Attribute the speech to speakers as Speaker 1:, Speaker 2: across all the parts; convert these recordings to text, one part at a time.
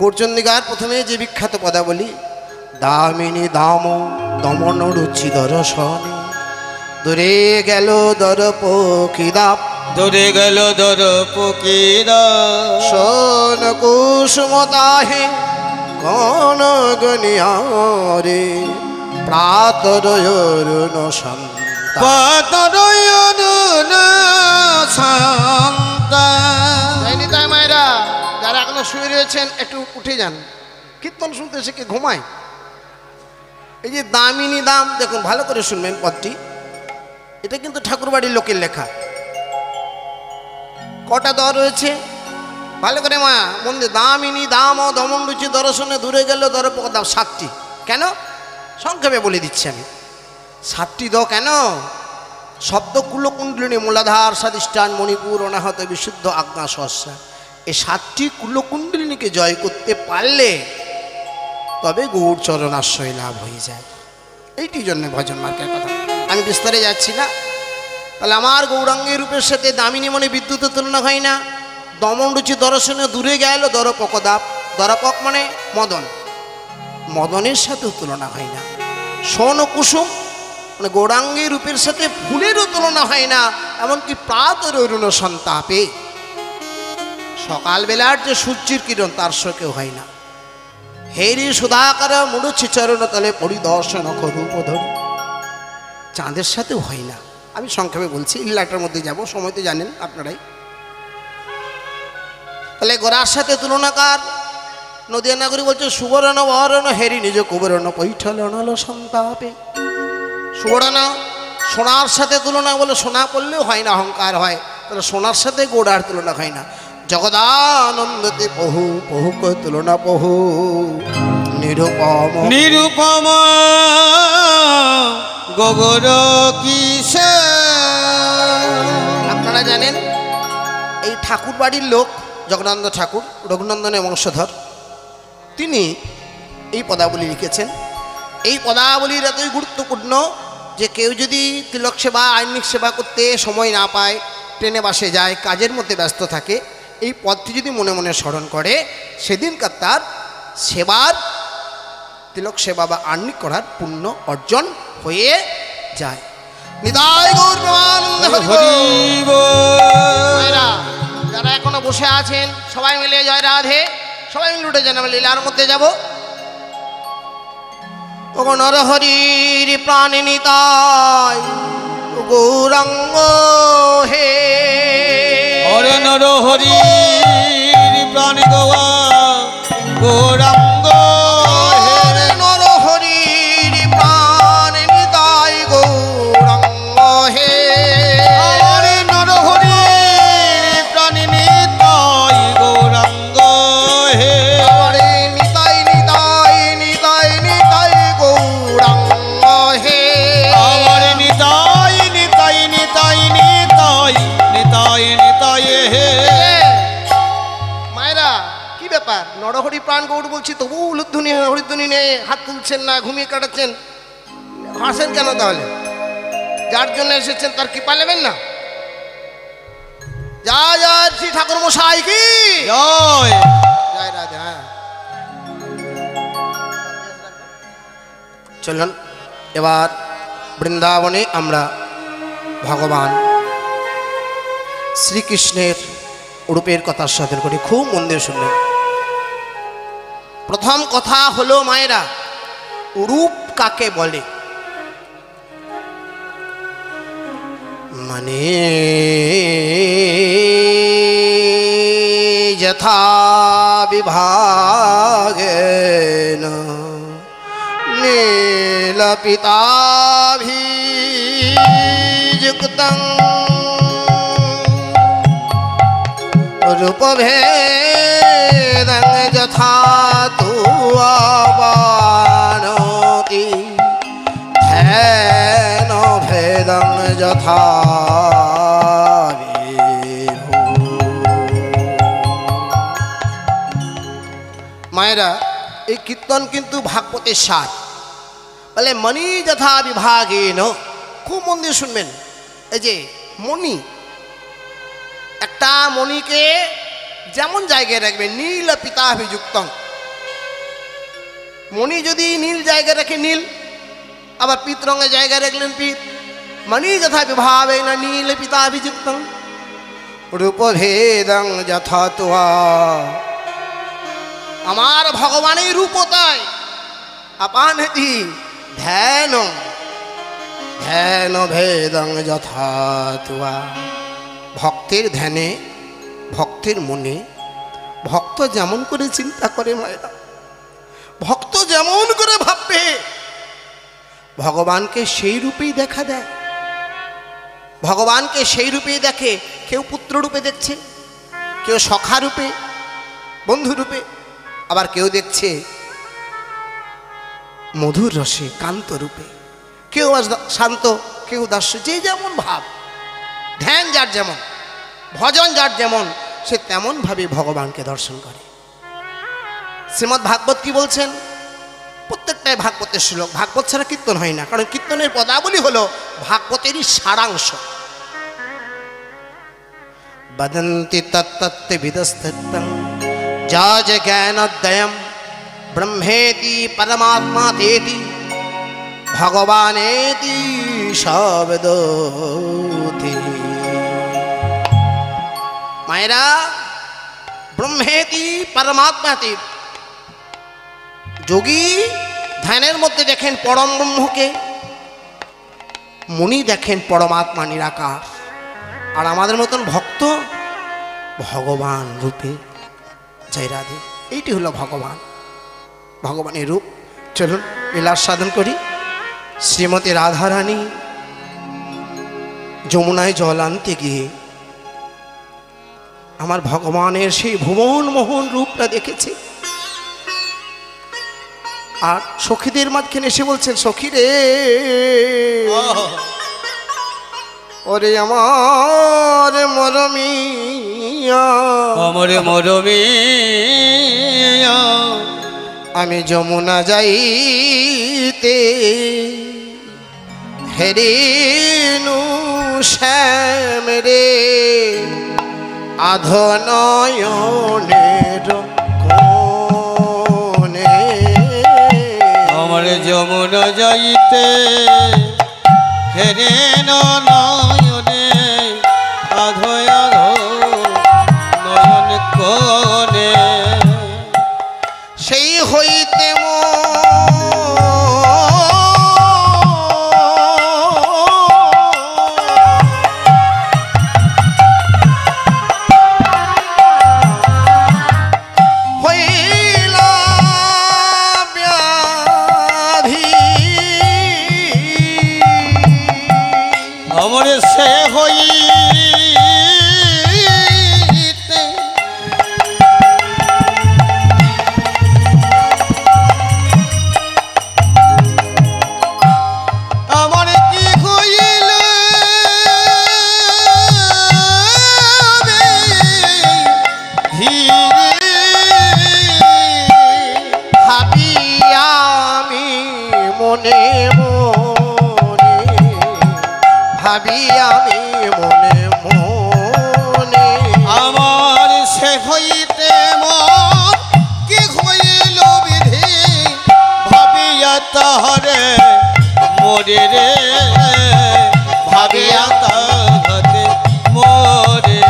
Speaker 1: গৌরচন্দ্রিকার প্রথমে যে বিখ্যাত পদাবলী, দামিনী দাম দমন রুচি দর্শনে, দূরে গেল দর পকিদাপ,
Speaker 2: দূরে গেল দর পকিরা,
Speaker 1: সোন কুসুমতাহে কোন গনিয়ারে, প্রাতরয়রুণ সন্তা,
Speaker 2: পাতরয়রুণ সন্তা।
Speaker 1: যাইনি তাই মায়েরা, যারা এখনো শুয়ে রয়েছেন একটু উঠে যান, কীর্তন শুনতে এসে কে ঘুমায়? এই যে দামিনী দাম, দেখুন ভালো করে শুনবেন পদটি, এটা কিন্তু ঠাকুরবাড়ির লোকের লেখা। কটা দর রয়েছে ভালো করে মা মন দিয়ে, দামিনী দাম ও দমন রুচি দর্শনে, দূরে গেল দর দাম, 7টি। কেন? সংক্ষেপে বলে দিচ্ছি আমি। 7টি দ কেন? শব্দ কুলকুণ্ডলিনী, মূলাধার, স্বাধিষ্ঠান, মণিপুর, অনাহত, বিশুদ্ধ, আজ্ঞা, সহস্রা। এই 7টি কুলকুণ্ডলিনীকে জয় করতে পারলে তবে গৌরচরণ আশ্রয় লাভ হয়ে যায়। এইটি জন্য ভজন মার্গের কথা, আমি বিস্তারে যাচ্ছি না। তাহলে আমার গৌরাঙ্গের রূপের সাথে দামিনী মনে বিদ্যুতের তুলনা হয় না। দমন রুচি দর্শনে, দূরে গেল দরপকদাপ, দরপক মানে মদন, মদনের সাথেও তুলনা হয় না। সোন কুসুম মানে গৌরাঙ্গের রূপের সাথে ফুলেরও তুলনা হয় না, এমনকি প্রাতরয়রুণ সন্তাপে, সকালবেলার যে সূর্যের কিরণ তার সঙ্গেও হয় না। হেরি সুধাকর মুড়ুচ্ছি চরণ তলে পরিদর্শন রূপ ধরি, চাঁদের সাথেও হয় না। আমি সংক্ষেপে বলছি, লীলাটার মধ্যে যাব, সময় তো জানেন আপনারাই। তাহলে গোরার সাথে তুলনাকার নদিয়া নাগরী বলছে, সুবর্ণ বরণ হেরি নিজ কুবরণ পৈঠলনল সন্তাপে। সুবর্ণ সোনার সাথে তুলনা, বলে সোনা করলেও হয় না, অহংকার হয়। তাহলে সোনার সাথে গোড়ার তুলনা হয় না। জগদানন্দতে বহু বহু তুলনা বহু, নিরুপম
Speaker 2: নিরুপম গগর কিসে।
Speaker 1: আপনারা জানেন এই ঠাকুর বাড়ির লোক জগন্নাথ ঠাকুর, রঘুনন্দনের বংশধর, তিনি এই পদাবলী লিখেছেন। এই পদাবলীর এতই গুরুত্বপূর্ণ যে কেউ যদি তিলক সেবা, আইনিক সেবা করতে সময় না পায়, ট্রেনে বাসে যায়, কাজের মধ্যে ব্যস্ত থাকে, এই পদটি যদি মনে মনে স্মরণ করে, সেদিনকার তার সেবার, তিলক সেবা বা আর্নিক করার পুণ্য অর্জন হয়ে যায়। নিতাই গৌর প্রেমানন্দে হরি বল। যারা এখনো বসে আছেন সবাই মিলে জয় রাধে, সবাই মিলে উঠে যান, আমরা লীলার মধ্যে যাব। ও নরহরির প্রাণ নিতাই গৌরাঙ্গ হে,
Speaker 2: হরে নরহরির প্রাণ গোয়া গৌরাঙ্গ
Speaker 1: হরে নরহরির প্রাণ নিতাই গৌরাঙ্গ হে,
Speaker 2: হরে নরহরির প্রাণ নিতাই গৌরাঙ্গ হে,
Speaker 1: হরে নিতাই নিতাই নিতাই নিতাই গৌরাঙ্গ হে,
Speaker 2: হরে নিতাই নিতাই নিতাই নিতাই নিতাই নিতাই হে।
Speaker 1: মায়েরা কি ব্যাপার, নরহরি প্রাণ গৌর বলছি তবু উলুধ্বনি হরিধ্বনি নেই, হাত তুলছেন না, ঘুমিয়ে কাটাচ্ছেন, হাসেন কেন? তাহলে যার জন্য এসেছেন তার কৃপা নেবেন না? জয় জয় শ্রী ঠাকুর মশাই কি
Speaker 2: জয়।
Speaker 1: জয় রাধে। হ্যাঁ চলুন এবার বৃন্দাবনে আমরা ভগবান শ্রীকৃষ্ণের রূপের কথা সাধন করি, খুব মন দিয়ে শুনলেন। প্রথম কথা হলো মায়েরা, রূপ কাকে বলে? মানে যথা বিভাগেন নীলপিতাভিযুক্তং রূপভেদং যথা তু আবানতি, হেন ভেদং যথা বিভু। মায়েরা এই কীর্তন কিন্তু ভাগবতের সার। বলে মণি যথা বিভাগেন, খুব মন দিয়ে শুনবেন। এই যে মণি, একটা মণিকে যেমন জায়গায় রাখবে, নীল পিতাভিযুক্তং, মণি যদি নীল জায়গায় রাখে নীল, আবার পিত রঙের জায়গায় রাখলেন পিত। মণি যথা বিভাবে না নীল পিতাভিযুক্ত রূপভেদং যথা তোয়া। আমার ভগবানের রূপ তাই আপানেতি ধ্যান ধ্যান ভেদং যথা তোয়া। ভক্তের ধ্যানে, ভক্তের মনে ভক্ত যেমন করে চিন্তা করে মায়েরা, ভক্ত যেমন করে ভাববে, ভগবানকে সেই রূপেই দেখা দেয়। ভগবানকে সেই রূপেই দেখে। কেউ পুত্র রূপে দেখছে, কেউ সখা রূপে, বন্ধু রূপে, আবার কেউ দেখছে মধুর রসে কান্ত রূপে, কেউ শান্ত, কেউ দাস্য, যে যেমন ভাব। ধ্যান যার যেমন, ভজন যার যেমন, সে তেমন ভাবে ভগবানকে দর্শন করে। শ্রীমদ্ ভাগবত কি বলছেন? প্রত্যেকটাই ভাগবতের শ্লোক। ভাগবত ছাড়া কীর্তন হয় না, কারণ কীর্তনের পদাবলী হলো ভাগবতেরই সারাংশ। বদন্তি তত্তত্ত্ব বিদস্তত্তং যাজ জ্ঞানোদয়ম ব্রহ্মেতি পরমাত্মাতেতি ভগবানেতি শব্দোতি। মায়েরা, ব্রহ্মেতি পরমাত্মাতে, যোগী ধ্যানের মধ্যে দেখেন পরম ব্রহ্মকে, মুনি দেখেন পরমাত্মা নিরাকার, আর আমাদের মতন ভক্ত ভগবান রূপে। জয় রাধে। এইটি হলো ভগবান, ভগবানের রূপ। চলুন লীলার সাধন করি। শ্রীমতী রাধারানী যমুনায় জল আনতে গিয়ে আমার ভগবানের সেই ভুবন মোহন রূপটা দেখেছে, আর সখীদের মাঝখানে এসে বলছেন, সখী রে, ওরে আমার মরমিয়া,
Speaker 2: আমরে মরমিয়া,
Speaker 1: আমি যমুনা যাইতে হেরিনু শ্যাম রে আধনয়নের কোণে।
Speaker 2: আমরে যমুনা যাইতে হেরে নয়নে আধো আধো নয়ন কোণে।
Speaker 1: সেই হইতে
Speaker 2: আমরে সে হইতে আমার কি হইল
Speaker 1: ভাবি আমি মনে মনে, ভাবি আমি মনে মনে।
Speaker 2: আমার সে হইতে মন কি হইল বিধি ভাবিয়া তাহারে মোরে রে, ভাবিয়া তাহারে মোরে।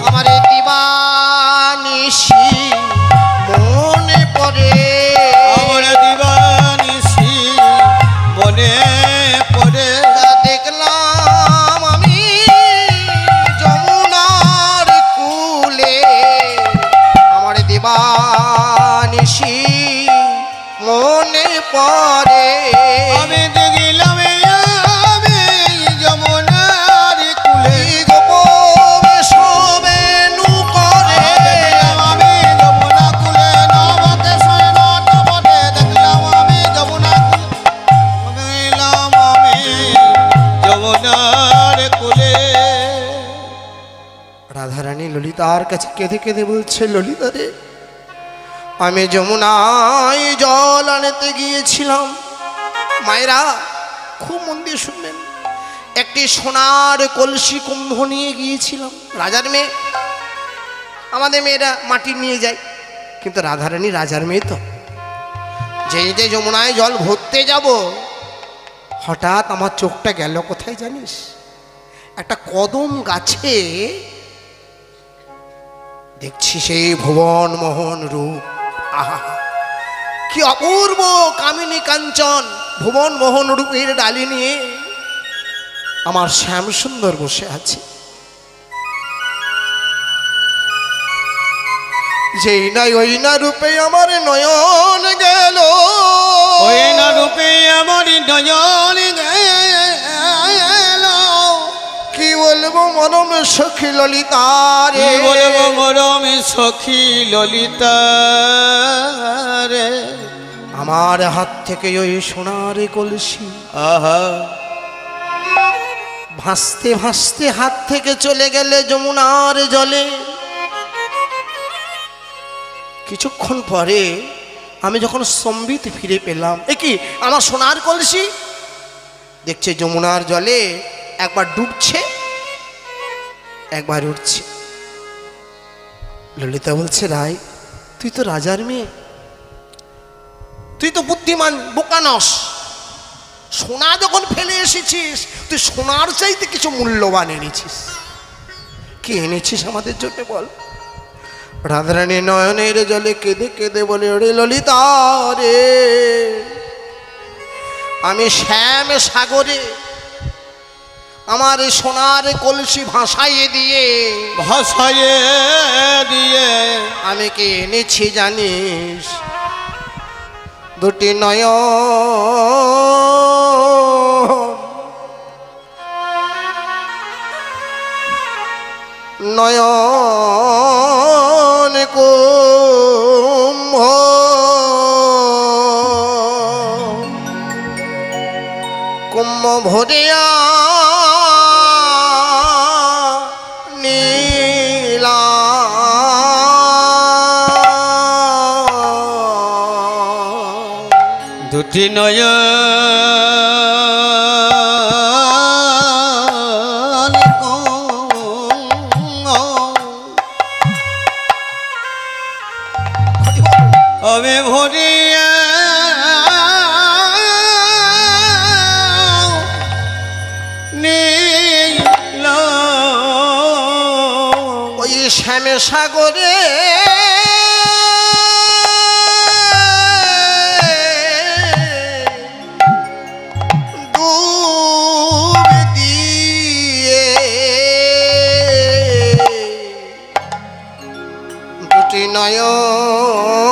Speaker 1: আমার দিবানিশি মনে পড়ে,
Speaker 2: আমার দিবানিশি মনে পড়ে।
Speaker 1: দেখলাম আমি যমুনার কুলে, আমার দিবানিশি মনে পড়ে।
Speaker 2: আমি দেখিলাম আমি যমুনার কুলে
Speaker 1: গোপনে শোবে নু করে।
Speaker 2: আমি যমুনা কুলে নবকে শয়ন নবতে দেখলাম আমি যমুনা কুলে দেখলাম আমি যমুনার কুলে।
Speaker 1: রাধারানী ললিতার কাছে কেঁদে কেঁদে বলছে, ললিতা রে, আমি যমুনায় জল আনতে গিয়েছিলাম। মায়েরা খুব মন দিয়ে শুনবেন, একটি সোনার কলসি কুম্ভ নিয়ে গিয়েছিলাম। রাজার মেয়ে, আমাদের মেয়েরা মাটি নিয়ে যায়, কিন্তু রাধারানী রাজার মেয়ে তো, যেই যে যমুনায় জল ভরতে যাব, হঠাৎ আমার চোখটা গেল কোথায় জানিস? একটা কদম গাছে দেখছি সেই ভুবন মোহন রূপ। আহা, কি অপূর্ব কামিনী কাঞ্চন ভুবন মোহন রূপের ডালি নিয়ে আমার শ্যাম সুন্দর বসে আছে। যেই নাই ওই না রূপে আমার নয়ন গেল,
Speaker 2: ওই না রূপে আমার নয়ন গেল।
Speaker 1: কি বলবো মরম সখী ললিতা রে,
Speaker 2: কি বলবো মরম সখী ললিতা রে।
Speaker 1: আমার হাত থেকে ওই সোনার কলসি
Speaker 2: আহা,
Speaker 1: ভাসতে ভাসতে হাত থেকে চলে গেলে যমুনার জলে। কিছুক্ষণ পরে আমি যখন সম্বিত ফিরে পেলাম, এ কি আমার সোনার কলসি? দেখছে যমুনার জলে একবার ডুবছে একবার উঠছে। ললিতা বলছে, রায় তুই তো রাজার মেয়ে, তুই তো বুদ্ধিমান, বোকা নস। সোনা যখন ফেলে এসেছিস, তুই সোনার চাইতে কিছু মূল্যবান এনেছিস। কি এনেছিস আমাদের জন্য বল? রাধারানী নয়নের জলে কেঁদে কেঁদে বলে, ওরে ললিতা রে, আমি শ্যাম সাগরে আমার এই সোনার কলসি ভাসাইয়ে দিয়ে আমি কি এনেছি জানিস? দুটি নয়ন কুম্ভ কুম্ভ ভরিয়া নীলা
Speaker 2: দুটি নয়ন আমি ভরিয়া নীল
Speaker 1: ওই শ্যাম সাগরে ডুব দিয়ে দুটি নয়ন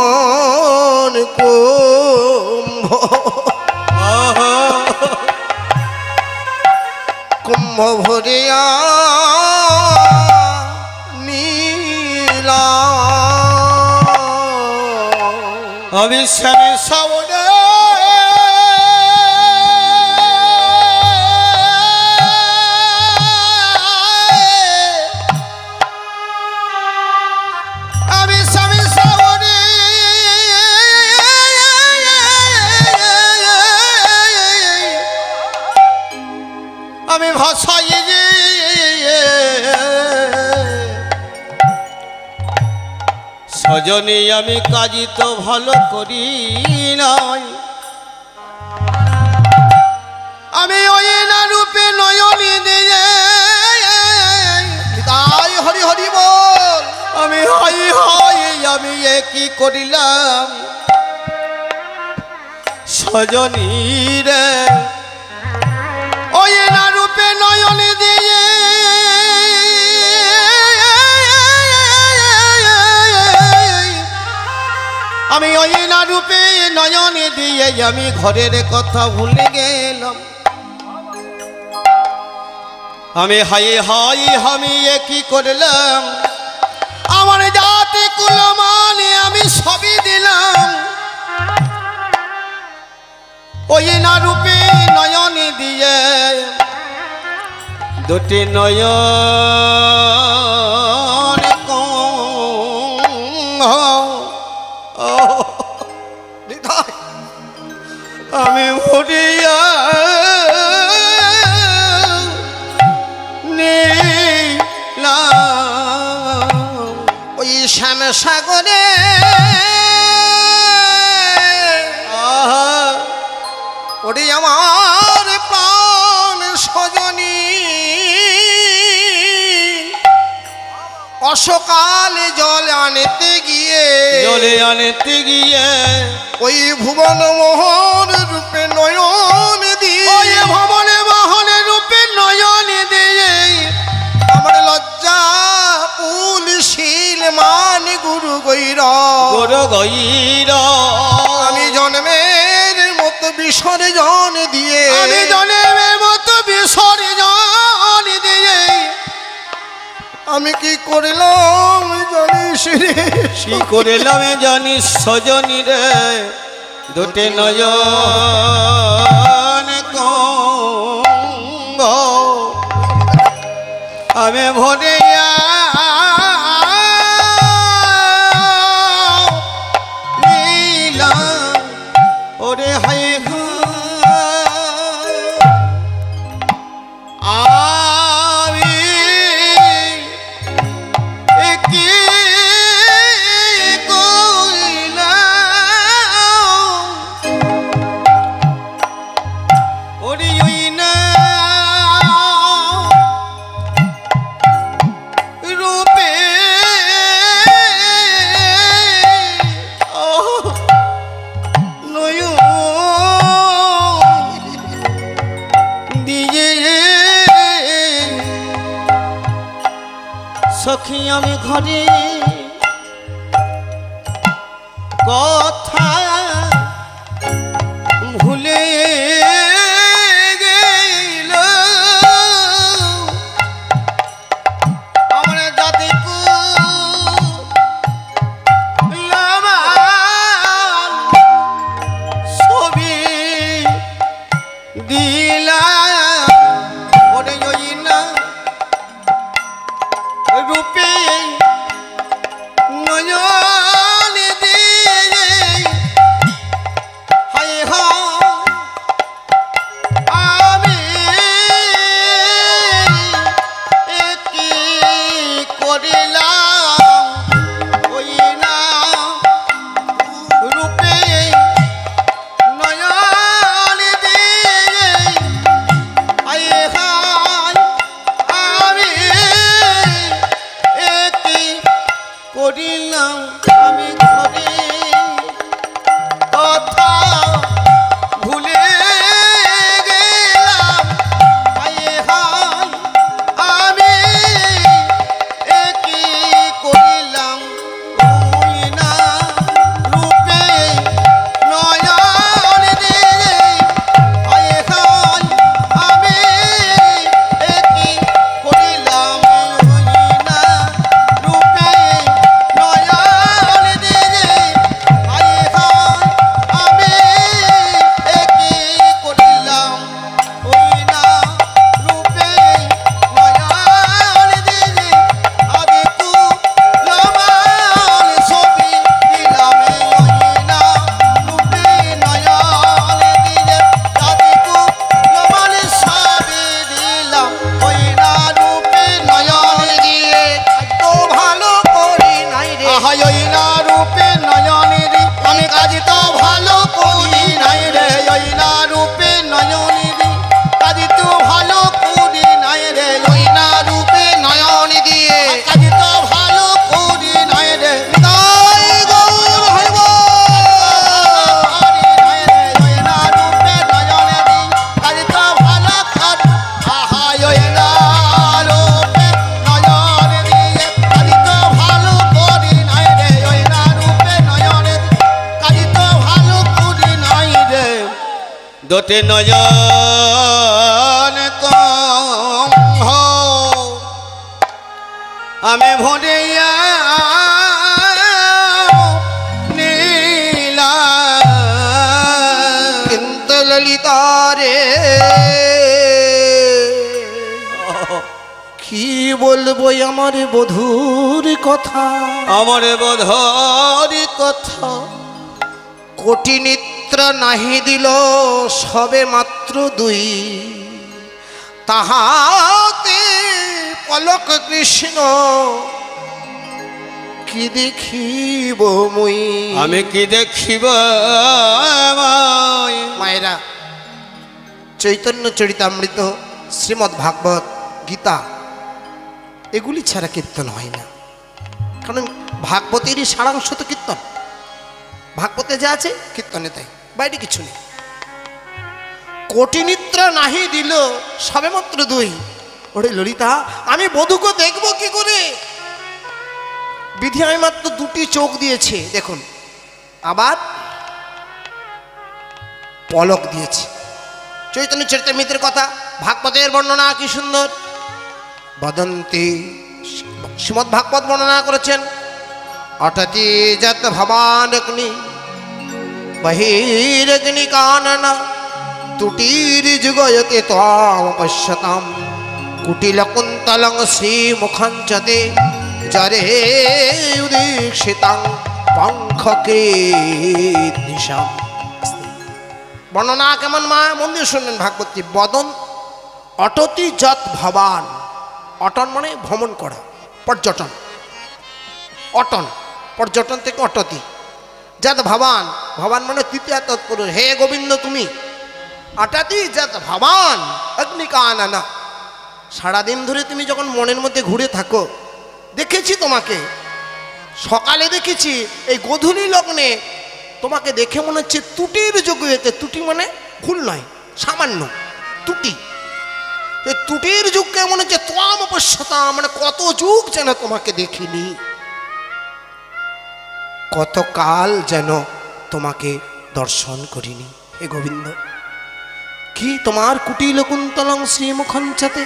Speaker 1: কুম্ভ কুম্ভ ভরিয়া নীলা
Speaker 2: আমি শ্যামে সাবনে আমি স্বামী সাবনে আমি ভাষাই সজনী আমি কাজই তো ভালো করি নাই। আমি ওই না রূপে নয়নি দিয়ে
Speaker 1: তাই হরি হরি বল।
Speaker 2: আমি হাই হাই আমি এ কি করিলাম সজনী রে, ওই না রূপে নয়নি দিয়ে আমি ওই না রূপে নয়নে দিয়ে আমি ঘরের কথা ভুলে গেলাম। আমি হাই হাই আমি এ কি করলাম, আমার জাতি কুলমানে আমি সবই দিলাম। ওই না রূপে নয়নে দিয়ে দুটি নয়ন আমি ভরিয়া নিলাম
Speaker 1: ওই শ্যাম সাগরে ওরে আমার প্রাণ সজনী অসকালে জল আনতে গিয়ে ওই ভুবন মোহন রূপে নয়ন দিয়ে
Speaker 2: ভবনে মহনে রূপে নয়ন দিয়ে
Speaker 1: আমার লজ্জা পুল শিল মান গুরু গৈর আমি জন্মের মতো বিসর্জন দিয়ে আমি কি করলাম জানিস রে
Speaker 2: কি করলাম জানিস সজনী রে দুটি নয়ন কঙ্গ আমি ভরে নীলাম ওরে হায় সখী আমি ঘরে কথা ভুলে গেল আমরা জাতি ছবি দিলা রূপে নয়ন দিয়ে হায় আমি কি করিলাম ওই না রূপে নয়ন দিয়ে হায় আমি করিলাম আমি ঘরে কথা ভুলে গেলাম আমি কি করিলাম ওই না রূপে নয়ন দিয়ে আমি কি করিলাম ওই না রূপে নয়ন দিয়ে আমি কি করিলাম ওই না রূপে নয়ন দিয়ে আমি কুলমান ছবি দিলাম ওই না রূপে নয়ন দিয়ে আমি কুলমান ছবি দিলাম ওই না রূপে নয়ন দিয়ে
Speaker 1: তো ভালো করি নাই রে
Speaker 2: ওই না রূপে নয়নেরি আমি কাজ তো ভালো করি নাই রে ওই না রূপে নয়নেরি কাজ তো ভালো করি নাই রে ওই না রূপে
Speaker 1: নয়ন দিয়ে
Speaker 2: কাজ তো ভালো করি নাই রে
Speaker 1: তাই গৌর হইব
Speaker 2: ওই না রূপে নয়নেরি কাজ তো ভালো কর আহা ওই না রূপে নয়নেরি কাজ তো ভালো করি নাই রে ওই না রূপে নয়নেরি কাজ তো ভালো করি নাই রে দুটি নয়ন কম আমি ভরিয়া নীলা
Speaker 1: কিন্তু ললিতা রে কি বলবো আমার বধূর কথা
Speaker 2: আমার বোধরি কথা
Speaker 1: কোটি নিত্র নাহি দিল সবে মাত্র দুই তাহাতে পলক কৃষ্ণ কি দেখিব মুই
Speaker 2: আমি কি দেখিব
Speaker 1: মায়েরা চৈতন্য চরিতামৃত, শ্রীমদ্ ভাগবত, গীতা, এগুলি ছাড়া কীর্তন হয় না। কারণ ভাগবতেরই সারাংশ তো কীর্তন। ভাগবতে যা আছে কীর্তনে তাই, বাইরে কিছু নেই। কোটি নিদ্রা নাহি দিল সবে মাত্র 2। ওরে ললিতা, আমি বধূকে দেখবো কি করে? বিধি আমি মাত্র 2টি চোখ দিয়েছে, দেখুন, আবার পলক দিয়েছে। চৈতন্য চরিতামৃতের কথা, ভাগবতের বর্ণনা কি সুন্দর। বদন্তি, শ্রীমদ্ ভাগবত বর্ণনা করেছেন, অটতি যত ভবান অগ্নি বহিরগ্নি কাননা তুটির যুগয়তে ত্বাম পশ্যতাম কুটিল কুন্তলং শ্রীমুখঞ্চতে জরে উদীক্ষিতাং পঙ্খকে দিশাম। বর্ণনা কেমন মা? মন্দির শুনলেন ভাগবতী। বদন অটতি যত ভবান, অটন মানে ভ্রমণ করা, পর্যটন, অটন, পর্যটন থেকে অটতি। যত ভবান, ভবান মানে তৃতীয় তৎপুরুষ, হে গোবিন্দ তুমি। অটতি যত ভবান অগ্নিকাননা, সারাদিন ধরে তুমি যখন মনের মধ্যে ঘুরে থাকো, দেখেছি তোমাকে, সকালে দেখেছি, এই গোধূলি লগ্নে তোমাকে দেখে মনে হচ্ছে তুটির যুগেতে, তুটি মানে ভুল নয়, সামান্য তুটি, এই তুটির যুগকে মনে হচ্ছে ত্বাম পশ্যতাম, মানে কত যুগ যেন তোমাকে দেখিনি, কত কাল যেন তোমাকে দর্শন করিনি। হে গোবিন্দ, কি তোমার কুটিল কুন্তলং শ্রীমুখঞ্চতে,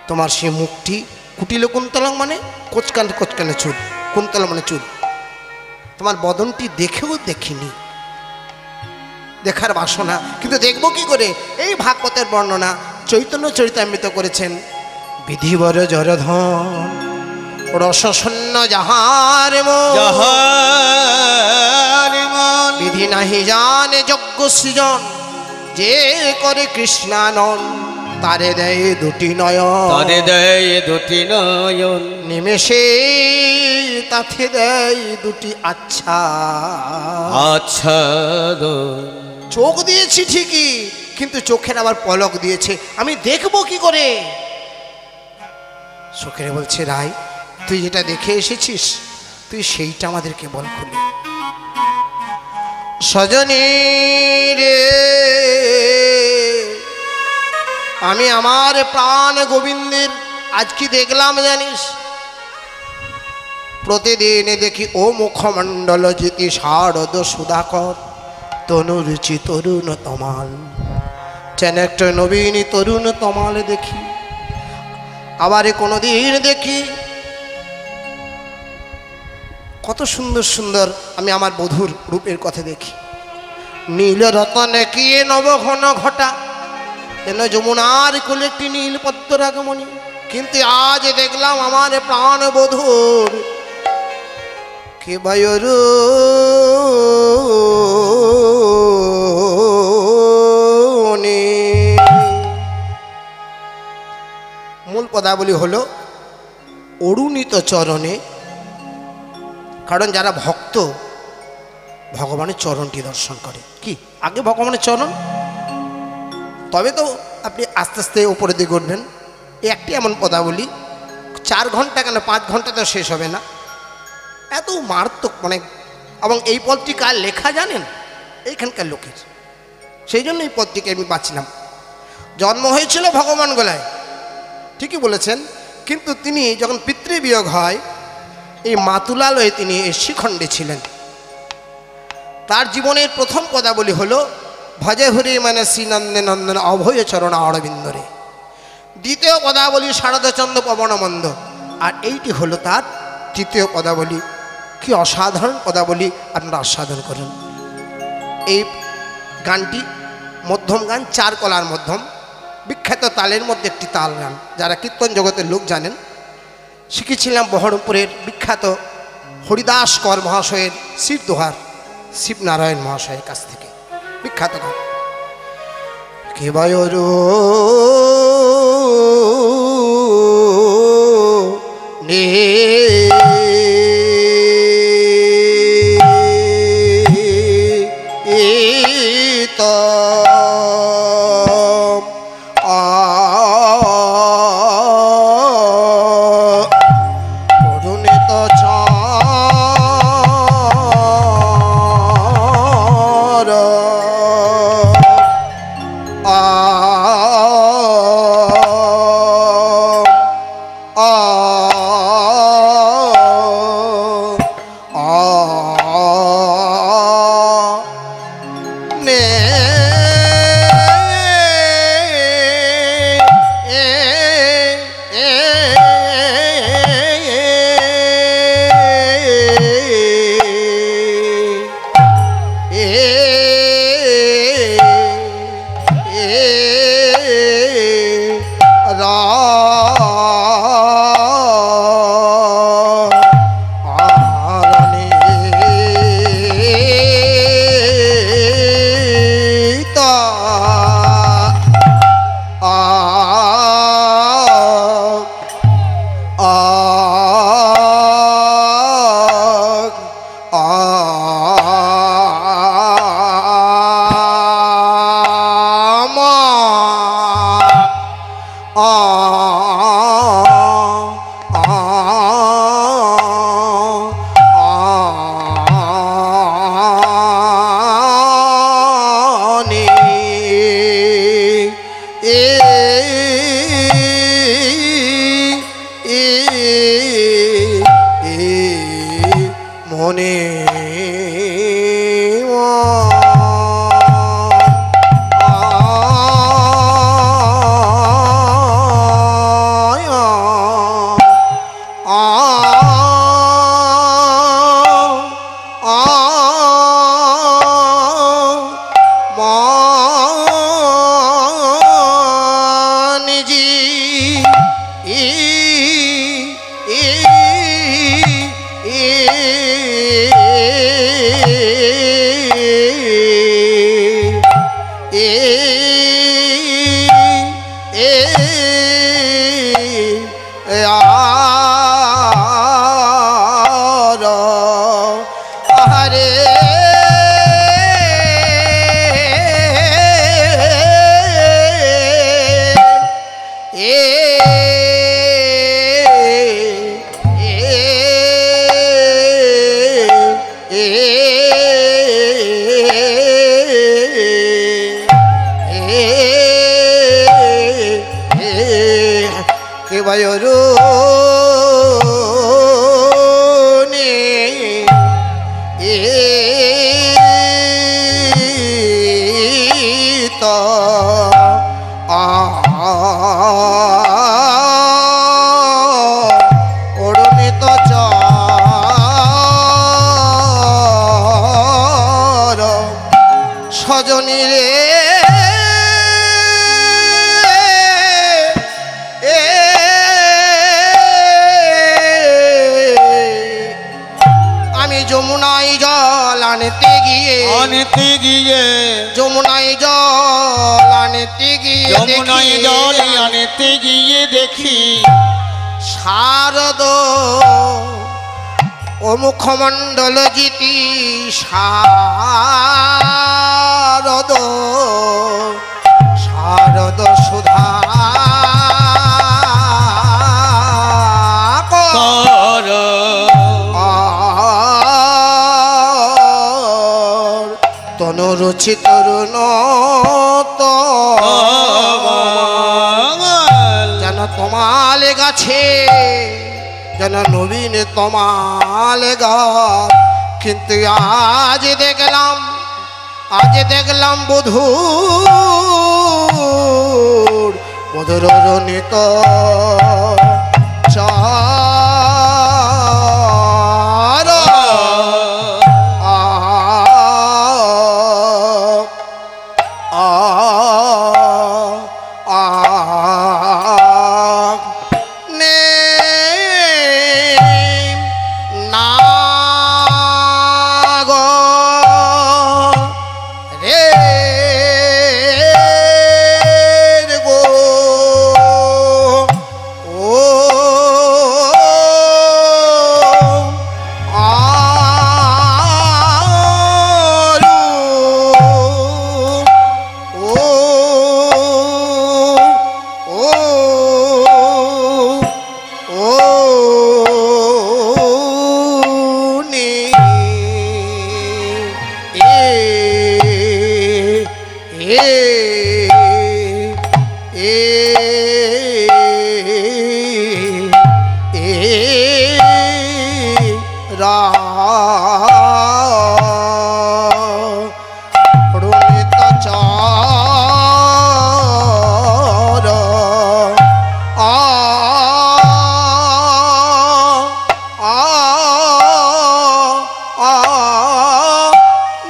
Speaker 1: তোমার সে মুখটি, কুটিল কুন্তলং মানে কোচকানে কোচকানে চুল, কুন্তল মানে চুল, তোমার বদনটি দেখেও দেখিনি, দেখার বাসনা, কিন্তু দেখবো কি করে? এই ভাগবতের বর্ণনা চৈতন্য চরিতামৃত করেছেন। বিধিবর জরধন রসশূন্য যাহার মন, বিধি নাহি জানে যজ্ঞ সৃজন, যে করে কৃষ্ণানন তারে দেয় 2টি নয়ন,
Speaker 2: তারে দেয় 2টি নয়ন,
Speaker 1: নিমেষে তাতে দেয় 2টি আচ্ছা। চোখ দিয়েছি ঠিকই, কিন্তু চোখের আবার পলক দিয়েছে, আমি দেখবো কি করে? চোখের বলছে, রাই তুই যেটা দেখে এসেছিস তুই সেইটা আমাদেরকে বল খুলে। সজনী রে, আমি আমার প্রাণ গোবিন্দের আজ কি দেখলাম জানিস? প্রতিদিন দেখি ও মুখমণ্ডল জিতি শারদ সুধাকর তনুরুচি তরুণ তমাল, যেন একটা নবীনী তরুণ তমাল দেখি। আবার কোনোদিন দেখি কত সুন্দর সুন্দর আমি আমার বধূর রূপের কথা দেখি। নীল রতনে কি নবঘন ঘটা, যেন যমুনার কোলে একটি নীল পদ্মর আগমনী। কিন্তু আজ দেখলাম আমার প্রাণ বধূর কে বায়ুর মূল পদাবলী হলো অরুণিত চরণে। কারণ যারা ভক্ত ভগবানের চরণটি দর্শন করে, কি আগে ভগবানের চরণ, তবে তো আপনি আস্তে আস্তে উপরের দিকে উঠবেন। একটি এমন পদাবলী 4 ঘন্টা কেন 5 ঘন্টা তো শেষ হবে না, এত মারাত্মক মানে। এবং এই পদটি কার লেখা জানেন? এইখানকার লোকের। সেই জন্য এই পদটিকে আমি বাঁচলাম। জন্ম হয়েছিল ভগবান গলায়, ঠিকই বলেছেন, কিন্তু তিনি যখন পিতৃবিয়োগ হয়, এই মাতুলালয়ে তিনি এই শিখণ্ডে ছিলেন। তার জীবনের প্রথম পদাবলী হলো ভজে হরি মানে শ্রীনন্দে নন্দন অভয় চরণ অরবিন্দরে। দ্বিতীয় পদাবলী শারদচন্দ্র পবনমন্দ। আর এইটি হলো তার তৃতীয় পদাবলী। কি অসাধারণ পদাবলী, আপনারা আস্বাদন করুন। এই গানটি মধ্যম গান, 4 কলার মধ্যম, বিখ্যাত তালের মধ্যে একটি তাল গান। যারা কীর্তন জগতের লোক জানেন, শিখেছিলাম বহরমপুরের বিখ্যাত হরিদাস কর মহাশয়ের শিবদোহার শিবনারায়ণ মহাশয়ের কাছ থেকে, বিখ্যাত গান। কে বায়ুর নে মুখমণ্ডল জিতি শারদ শারদ সুধা তনুরুচি তরুণ যেন তোমাল গাছে যেন নবীন তমাল গাছ কিন্তু আজ দেখলাম বধূর মধুর রনিত চার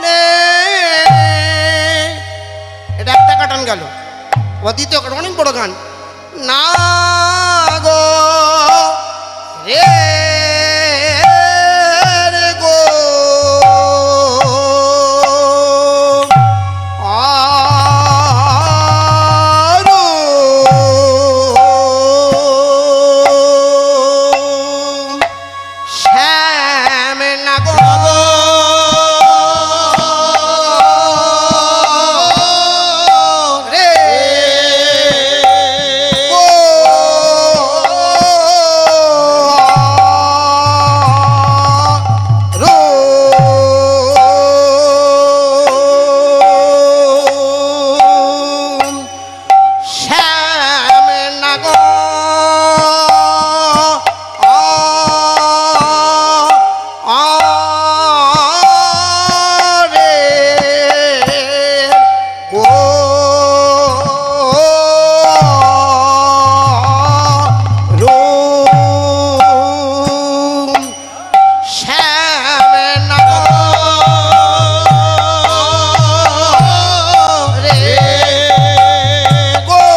Speaker 1: নে আবার দ্বিতীয় গান অনেক বড় গান। না গো রে গো আরো শ্যাম না গো রে গো রো শ্যাম না গো রে গো রো শ্যাম না গো রে গো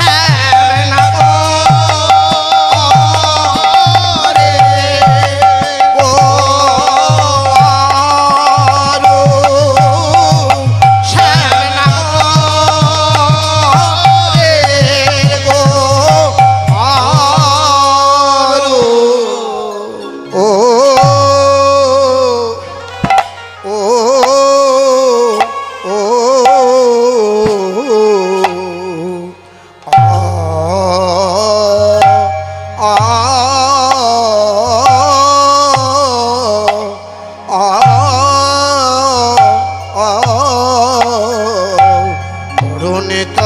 Speaker 1: শ্যাম না গো রে গো শ্যাম না গো রে গো ও ও করুণিত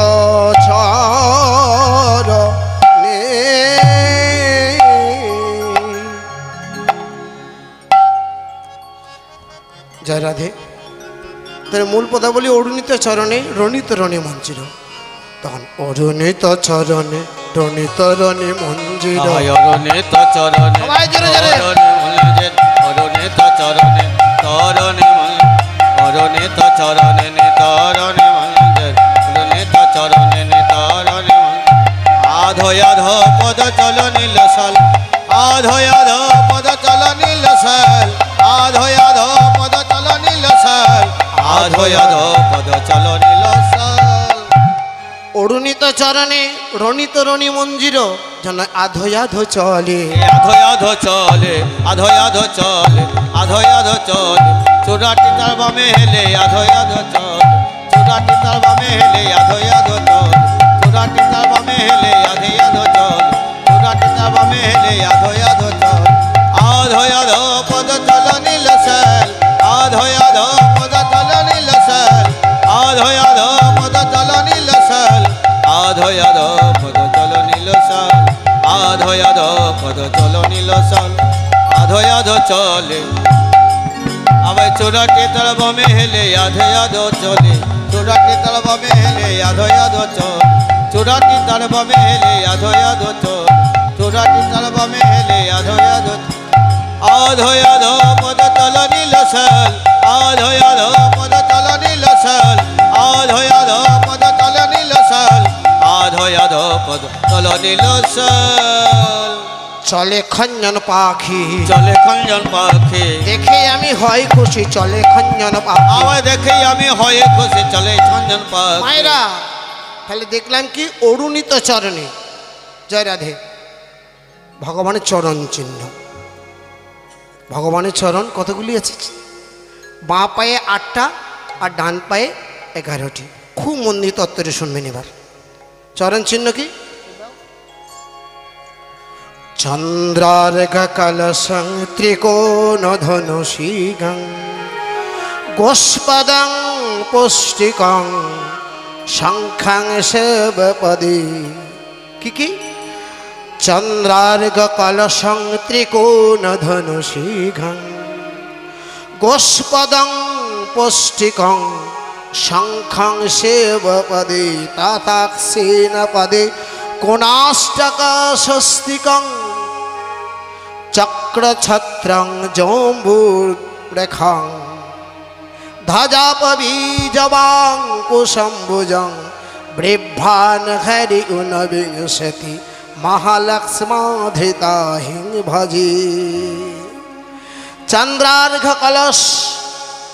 Speaker 1: চরণে জয় রাধে। তার মূল পদা বলি অরুণিত চরণে রণিত রণে মঞ্জির, তখন অরুণিত চরণে রণিত রণে মঞ্জির।
Speaker 3: অরুণিত চরণে
Speaker 1: সবাই জোরে জোরে।
Speaker 3: অরুণিত চরণে তরণে অরুণিত চরণে তরণে অরুণিত চরণে তরণে আধো আধো পদ চল নীল সাল আধো আধো পদ চল নীল সাল আধো আধো পদ চল নীল সাল আধো আধো পদ চল নীল সাল
Speaker 1: অরুণিত চরণে রণিত রণি মঞ্জির যেন আধো আধো চলে।
Speaker 3: আধো আধো চলে আধো আধো চলে আধো আধো চলে চূড়াটি তার বামে হেলে আধো আধো চলে চূড়াটি তার বামে হেলে আধো আধো চলে চূড়াটি তার বামে হেলে আধো আধো চলে চূড়াটি তার বামে হেলে আধো আধো চলে আধো আধো পদ চল নীল সাল আধো আধো পদ চল নীল সাল আধো আধো পদ চল নীল সাল আধো আধো পদ চল নীল সাল আধো আধো পদ চল নীল সাল আধো আধো চলে আবার চূড়াটি তার বামে হেলে আধো আধো চলে চূড়াটি তার বামে হেলে আধো আধো চলে চূড়াটি তার বামে হেলে আধো আধো চলে চূড়াটি তার বামে হেলে আধো আধো আধো আধো পদ চল নীল সাল আধো আধো পদ চল নীল সাল আধো আধো পদ চল নীল সাল আধো আধো পদ চল নীল সাল
Speaker 1: চলে খঞ্জন পাখি
Speaker 3: চলে খঞ্জন পাখি
Speaker 1: দেখে আমি হয় খুশি, চলে খঞ্জন পাখি।
Speaker 3: আবার দেখে আমি হয়ে খুশি চলে খঞ্জন পাখি।
Speaker 1: মায়েরা তাহলে দেখলাম কি অরুণিত চরণে, জয় রাধে, ভগবানের চরণ চিহ্ন। ভগবানের চরণ কতগুলি আছে? বাঁ পায়ে 8টা আর ডান পায়ে 11টি। খুব মন দিয়ে তত্ত্বটা শুনবেন এবার। চরণ চিহ্ন কি? চন্দ্রার্ঘ কলশং ত্রিকোণ ধনুষিগং গোষ্পদং পুষ্টিকং শঙ্খং সেবপদে। কি কি? চন্দ্রার্ঘ কলশং ত্রিকোণ ধনুষিগং গোষ্পদং পুষ্টিকং শঙ্খং সেবপদে তাতাক্সেন পদে কোণাষ্টক স্বস্তিকং চক্রছত্রং জম্বুর রেখং ধ্বজাপবীজবাং কুশম্ভুজং বৃভান হরি ঊনবিংশতি মহালক্ষ্মাধৃতা হিং ভজি চন্দ্রার্ঘ কলস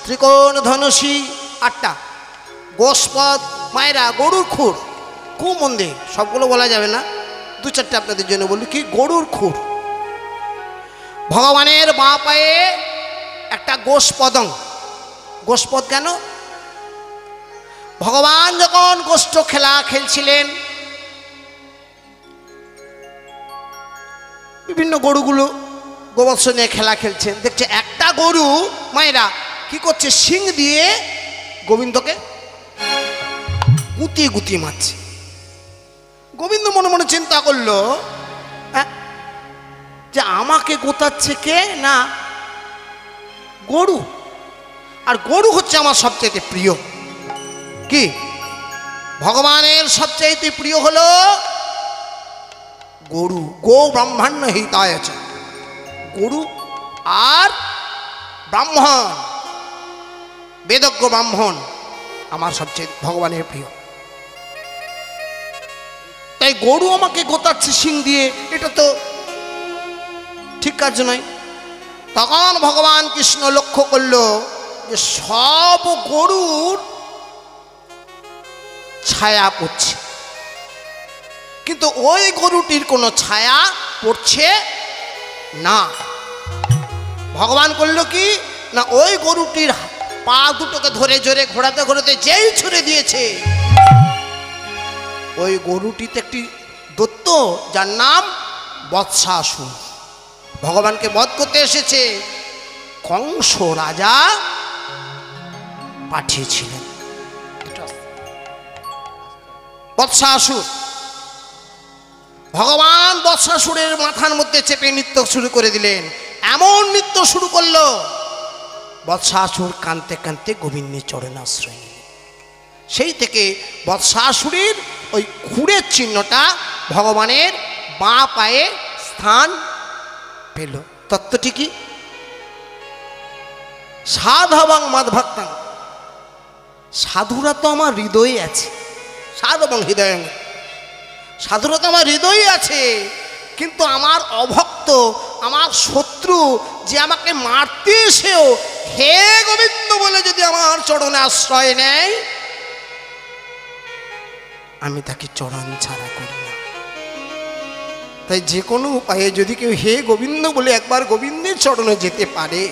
Speaker 1: ত্রিকোণ ধনুষী 8টা গোষ্পদ মায়েরা গরুর খুর খুব মন্দির সবগুলো বলা যাবে না 2-4টা আপনাদের জন্য বলি কি গরুর খুর ভগবানের বাঁ পায়ে একটা গোষ্পদং গোষ্পদ কেন ভগবান যখন গোষ্ঠ খেলা খেলছিলেন বিভিন্ন গরুগুলো গোবৎস নিয়ে খেলা খেলছেন দেখছে একটা গরু মায়েরা কি করছে শিং দিয়ে গোবিন্দকে গুতিয়ে গুতিয়ে মারছে গোবিন্দ মনে মনে চিন্তা করলো যে আমাকে গোতাচ্ছে কে না গরু আর গরু হচ্ছে আমার সবচেয়ে প্রিয় কি ভগবানের সবচেয়ে প্রিয় হলো গরু গো ব্রহ্মাণ্য হিতায় আছে গরু আর ব্রাহ্মণ বেদজ্ঞ ব্রাহ্মণ আমার সবচেয়ে ভগবানের প্রিয় তাই গরু আমাকে গোতাচ্ছে শিং দিয়ে এটা তো ঠিক কাজ নয় তখন ভগবান কৃষ্ণ লক্ষ্য করলো যে সব গরুর ছায়া পড়ছে কিন্তু ওই গরুটির কোনো ছায়া পড়ছে না ভগবান করলো কি না ওই গরুটির পা দুটোকে ধরে জোরে ঘোরাতে ঘোরাতে যেই ছুঁড়ে দিয়েছে ওই গরুটিতে একটি দৈত্য যার নাম বৎসাসুর ভগবানকে বধ করতে এসেছে কংস রাজা পাঠিয়েছিলেন বৎসাসুর ভগবান বৎসাসুরের মাথার মধ্যে চেপে নৃত্য শুরু করে দিলেন এমন নৃত্য শুরু করলো বৎসাসুর কাঁদতে কাঁদতে গোবিন্দের চরণে আশ্রয় নিলেন সেই থেকে বৎসাসুরের ওই খুঁড়ের চিহ্নটা ভগবানের বাঁ পায়ে স্থান পেল তত্ত্বটি কি সাধবং মদ্ভক্তং সাধুরা তো আমার হৃদয়ে আছে সাধবং হৃদয়ং সাধুরা তো আমার হৃদয়ে আছে কিন্তু আমার অভক্ত আমার শত্রু যে আমাকে মারতে এসেও হে গোবিন্দ বলে যদি আমার চরণে আশ্রয় নেয় আমি তাকে চরণ ছাড়া করি না তাই যে কোনো উপায়ে যদি কেউ হে গোবিন্দ বলে একবার গোবিন্দের চরণে যেতে পারে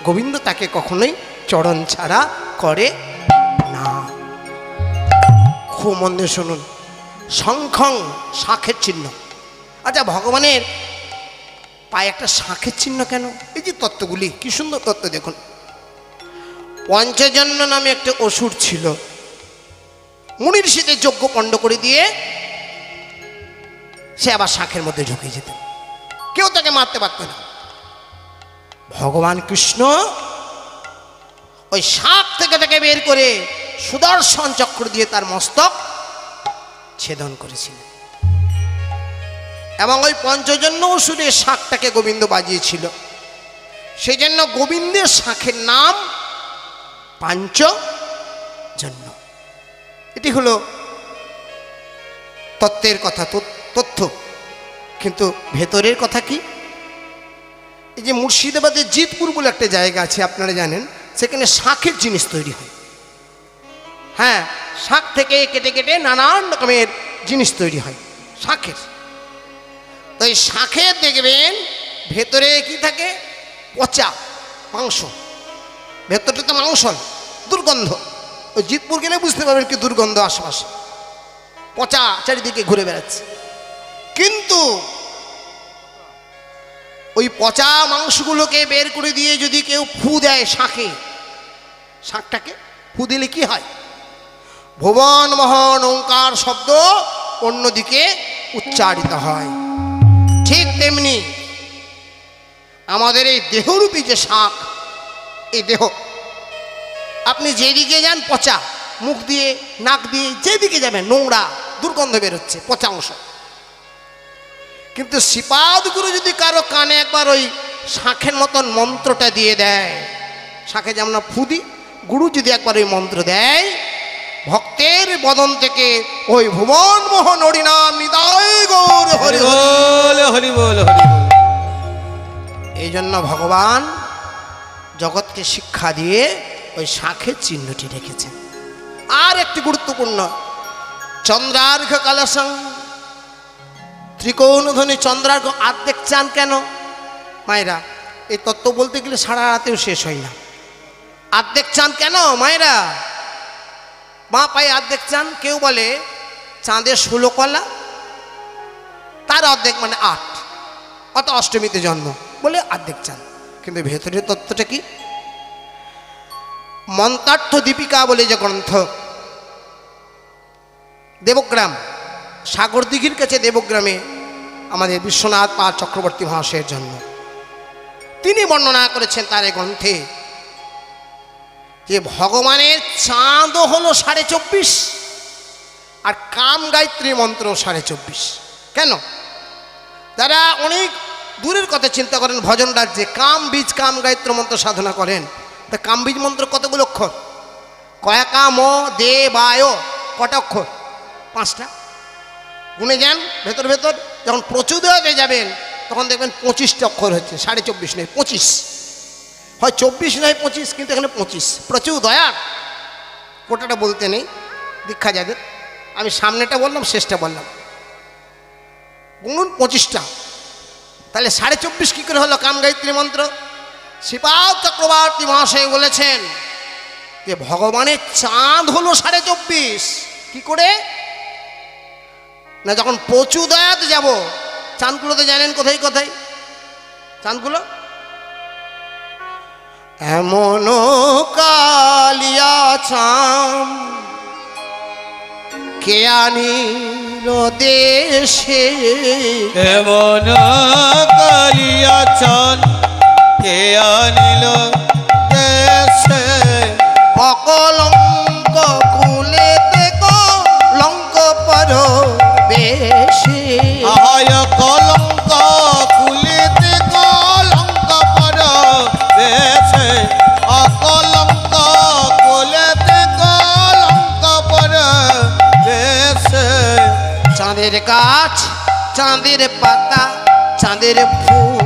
Speaker 1: গোবিন্দ তাকে কখনোই চরণ ছাড়া করে না খুব মন দিয়ে শুনুন শঙ্খং শাঁখের চিহ্ন আচ্ছা ভগবানের পায়ে একটা শাঁখের চিহ্ন কেন এই যে তত্ত্বগুলি কি সুন্দর তত্ত্ব দেখুন পঞ্চজন্য নামে একটা অসুর ছিল মুনি ঋষিদের যজ্ঞ পণ্ড করে দিয়ে সে আবার শাঁখের মধ্যে ঢুকে যেত কেউ তাকে মারতে পারত না ভগবান কৃষ্ণ ওই শাঁখ থেকে তাকে বের করে সুদর্শন চক্র দিয়ে তার মস্তক ছেদন করেছিলেন এবং ওই পঞ্চজন্য অসুরের শাঁখটাকে গোবিন্দ বাজিয়েছিল সেই জন্য গোবিন্দের শাঁখের নাম পাঞ্চজন্য এটি হলো তত্ত্বের কথা তথ্য কিন্তু ভেতরের কথা কি এই যে মুর্শিদাবাদের জিতপুর বলে একটা জায়গা আছে আপনারা জানেন সেখানে শাঁখের জিনিস তৈরি হয় হ্যাঁ শাঁখ থেকে কেটে কেটে নানান রকমের জিনিস তৈরি হয় শাঁখের তো এই শাঁখের দেখবেন ভেতরে কি থাকে পচা মাংস ভেতরটা তো মাংস দুর্গন্ধ ওই জিতপুর গেলে বুঝতে পারবেন কি দুর্গন্ধ আশেপাশে পচা চারিদিকে ঘুরে বেড়াচ্ছে কিন্তু ওই পচা মাংসগুলোকে বের করে দিয়ে যদি কেউ ফু দেয় শাঁখে শাঁখটাকে ফু দিলে কি হয় ভুবন মোহন ওঙ্কার শব্দ অন্যদিকে উচ্চারিত হয় ঠিক তেমনি আমাদের এই দেহরূপী যে শাঁখ এই দেহ আপনি যেদিকে যান পচা মুখ দিয়ে নাক দিয়ে যেদিকে যাবেন নোংরা দুর্গন্ধ বেরোচ্ছে পচা অংশ কিন্তু শ্রীপাদ গুরু যদি কারো কানে একবার ওই শাঁখের মতন মন্ত্রটা দিয়ে দেয়। শাঁখে যেমন ফুদি, গুরু যদি একবার ওই মন্ত্র দেয়, ভক্তের বদন থেকে ওই ভুবন মোহন হরিনাম নিতাই গৌর হরি হরি।
Speaker 3: বল হরি বল হরি বল।
Speaker 1: এই জন্য ভগবান জগৎকে শিক্ষা দিয়ে ওই শাঁখের চিহ্নটি রেখেছেন। আর একটি গুরুত্বপূর্ণ, চন্দ্রার্ঘ কালসং, ত্রিকোণধ্বনি চন্দ্রার্ঘ আর্ধেক চান কেন মায়েরা? এই তত্ত্ব বলতে গেলে সারা রাতেও শেষ হয় না। আর্ধেক চান কেন মায়েরা? মা পায়ে অর্ধেক চান। কেউ বলে চাঁদের 16 কলা, তার অর্ধেক মানে 8, অত অষ্টমীতে জন্ম বলে অর্ধেক চান। কিন্তু ভেতরের তত্ত্বটা কি? মন্ত্রার্থ দীপিকা বলে যে গ্রন্থ, দেবগ্রাম, সাগর দিঘির কাছে দেবগ্রামে আমাদের বিশ্বনাথ পাল চক্রবর্তী মহাশয়ের জন্ম। তিনি বর্ণনা করেছেন তার এই গ্রন্থে যে ভগবানের চাঁদও হলো 24.5 আর কাম গায়ত্রী মন্ত্র 24.5। কেন? যারা অনেক দূরের কথা চিন্তা করেন, ভজন রাজ্যে কাম বীজ কাম গায়ত্রী মন্ত্র সাধনা করেন, তা কাম বীজ মন্ত্র কতগুলো অক্ষর? কয়াকা ম দে বায়, কটা অক্ষর? 5টা। গুনে যান ভেতর ভেতর, যখন প্রচুদয়তে যাবেন তখন দেখবেন 25টা অক্ষর হচ্ছে, 24.5 নয় 25, হয় 24 নয় 25, কিন্তু এখানে 25। প্রচুদয়া গোটাটা বলতে নেই, দীক্ষা যাদের। আমি সামনেটা বললাম, শেষটা বললাম, গুনুন 25টা। তাহলে 24.5 কী করে হলো কাম গায়ত্রী মন্ত্র? শ্রীপাদ চক্রবর্তী মহাশয় বলেছেন যে ভগবানের চাঁদ হলো 24.5। কি করে না? যখন প্রচুদয়াতে যাব, চাঁদগুলো তো জানেন কোথায় কোথায় চাঁদগুলো? এমন কালিয়া চাঁদ কে আনিল দেশে,
Speaker 3: এমন কালিয়া চাঁদ কে আনিল দেশে,
Speaker 1: অকলঙ্ক কুলেতে কলঙ্ক পর বেশে,
Speaker 3: আয় কলঙ্ক কুলিতে কলঙ্ক পর বেশে, অকলঙ্ক কুলেতে কলঙ্ক পর বেশে।
Speaker 1: চাঁদের গাছ, চাঁদের পাতা, চাঁদের ফুল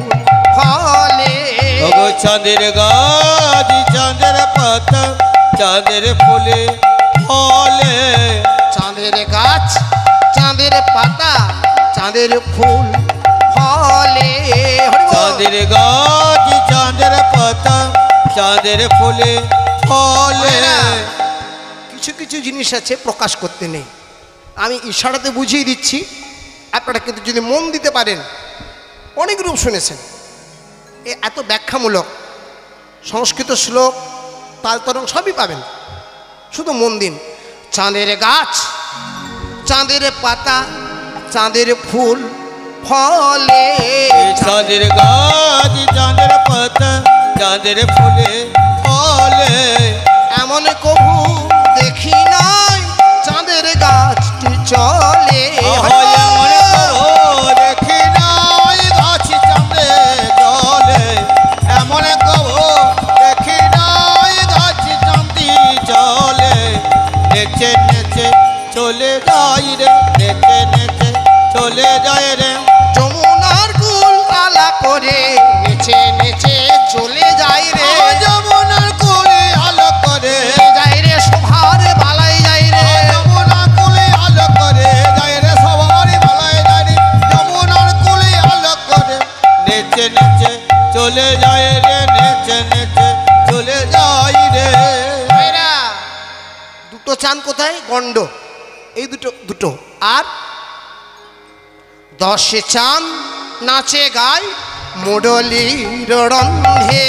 Speaker 1: ফলে,
Speaker 3: ওগো চাঁদের গাছ, চাঁদের পাতা, চাঁদের ফুলে ফলে,
Speaker 1: চাঁদের গাছ, চাঁদের পাতা, চাঁদের ফুল ফলে। হরি বল।
Speaker 3: চাঁদের গাছ, চাঁদের পাতা, চাঁদের ফুলে ফলে।
Speaker 1: কিছু কিছু জিনিস আছে প্রকাশ করতে নেই, আমি ইশারাতে বুঝিয়ে দিচ্ছি, আপনারা কিন্তু যদি মন দিতে পারেন, অনেক রূপ শুনেছেন, এত ব্যাখ্যামূলক সংস্কৃত শ্লোক তালতরং সবই পাবেন, শুধু মন দিন। চাঁদের গাছ, চাঁদের পাতা, চাঁদের ফুল ফলে,
Speaker 3: চাঁদের গাছ, চাঁদের পাতা, চাঁদের ফুলে ফলে,
Speaker 1: এমন কভু দেখি নাই চাঁদের গাছটি চলে।
Speaker 3: হয় এমন কভু দেখি নাই গাছ চাঁদে চলে, এমন কভু দেখি নাই গাছ চাঁদি চলে, নেচে নেচে চলে যাই রে, নেচে নেচে চলে যায় রে,
Speaker 1: যমুনার কুল আলা করে নেচে নেচে চলে যায় রে,
Speaker 3: যমুনার কুলে আলো করে
Speaker 1: যায় রে শোভার বালাই যায় রে,
Speaker 3: যমুনার কুলে আলো করে যায় রে, সবার ভালাই যায় রে, যমুনার কুলে আলো করে নেচে নেচে চলে যায় রে, নেচে নেচে চলে যায় রে।
Speaker 1: ভাইরা, দুটো চাঁদ কোথায়? গণ্ড, এই দুটো দুটো। আর 10 চাঁদ নাচে গায় মোডলির রন্ধে,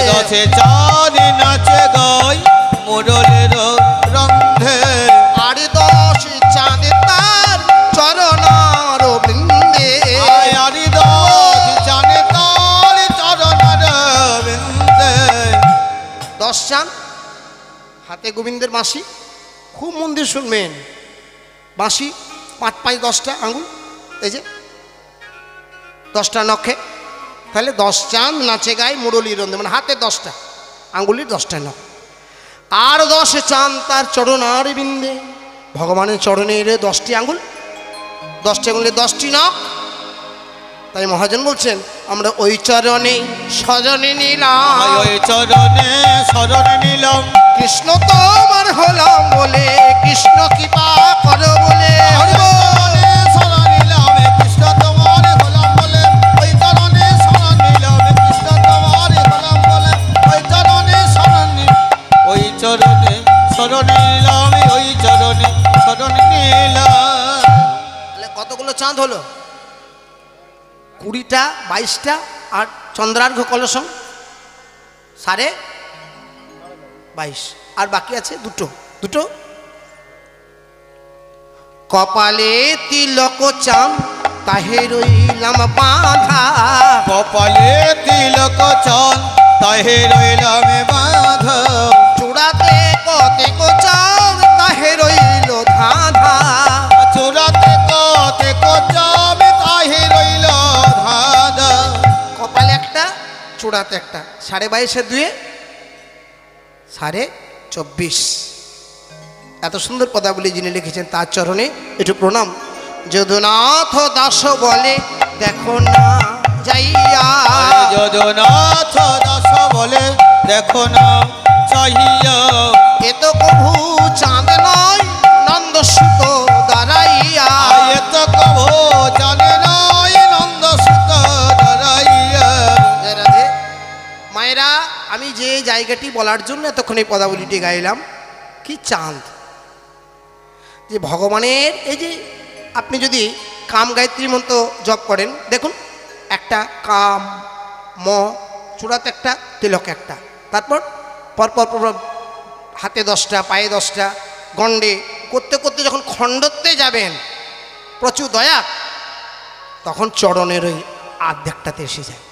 Speaker 3: 10 চাঁদ নাচে গায় মোড়লের রন্ধে,
Speaker 1: আর 10 চাঁদ তার চরণার বৃন্দে,
Speaker 3: আয়ারি 10 চাঁদ তার চরণার বৃন্দে।
Speaker 1: 10 চাঁদ হাতে গোবিন্দের বাঁশি, খুব মন দিয়ে শুনবেন। বাঁশি 5 5 10টা আঙুল, এই যে 10টা নখে, তাহলে 10 চাঁদ নাচে গায়ে মুরলীর রন্ধে, মানে হাতে 10টা, আঙ্গুলির 10টা নখ, আর 10 চাঁদ তার চরণার বিন্দে। ভগবানের চরণের 10টি আঙ্গুল, 10টি আঙ্গুলে 10টি নখ। তাই মহাজন বলছেন আমরা ওই চরণে স্মরণে নিলাম,
Speaker 3: ওই চরণে শরণে নিলাম,
Speaker 1: কৃষ্ণ তোমার হলাম বলে, কৃষ্ণ কৃপা করো বলে।
Speaker 2: ওই চরণে শরণ নিলাম, কৃষ্ণ তোমার হলাম বলে। ওই চরণে শরণ নিলাম, কৃষ্ণ তোমার হলাম বলে। ওই চরণে শরণ নিলাম।
Speaker 3: ওই চরণে শরণে নিলাম, ওই চরণে শরণে নিলাম।
Speaker 1: তাহলে কতগুলো চাঁদ হলো? 20টা, 22টা, আর চন্দ্রার্ঘ কলসম 22.5, আর বাকি আছে দুটো। কপালে তিলক চাঁদ তাহে রইলাম বাঁধা,
Speaker 3: কপালে তিলক চাঁদ তাহে রইলাম বাঁধা,
Speaker 1: চূড়াতে কতেক চাঁদ তাহে রইল ধাঁধা।
Speaker 3: চূড়াতে কতেক চাঁদ তাহে রইল ধাঁধা।
Speaker 1: কপালে একটা, চূড়াতে একটা, 22.5 2 24.5। এত সুন্দর পদাবলী যিনি লিখেছেন তার চরণে একটু প্রণাম। যদুনাথ দাস বলে দেখো না যাইয়া,
Speaker 3: যদুনাথ দাস বলে দেখো না চাহিয়া,
Speaker 1: এ তো কভু চাঁদ নয় নন্দ সুত দাঁড়াইয়া।
Speaker 3: এ তো কভু জানে নয় নন্দ সুত দাঁড়াইয়া।
Speaker 1: জয় রাধে। মায়েরা, আমি যে জায়গাটি বলার জন্য এতক্ষণ এই পদাবলীটি গাইলাম, কি চাঁদ, যে ভগবানের এই যে আপনি যদি কাম গায়ত্রী মন্ত্র জপ করেন, দেখুন একটা কাম ম, চূড়াতে একটা, তিলকে একটা, তারপর পরপর হাতে 10টা, পায়ে 10টা, গণ্ডে করতে করতে যখন খণ্ডত্বে যাবেন প্রচুর দয়া, তখন চরণের ওই আর্ধেকটাতে এসে যায়।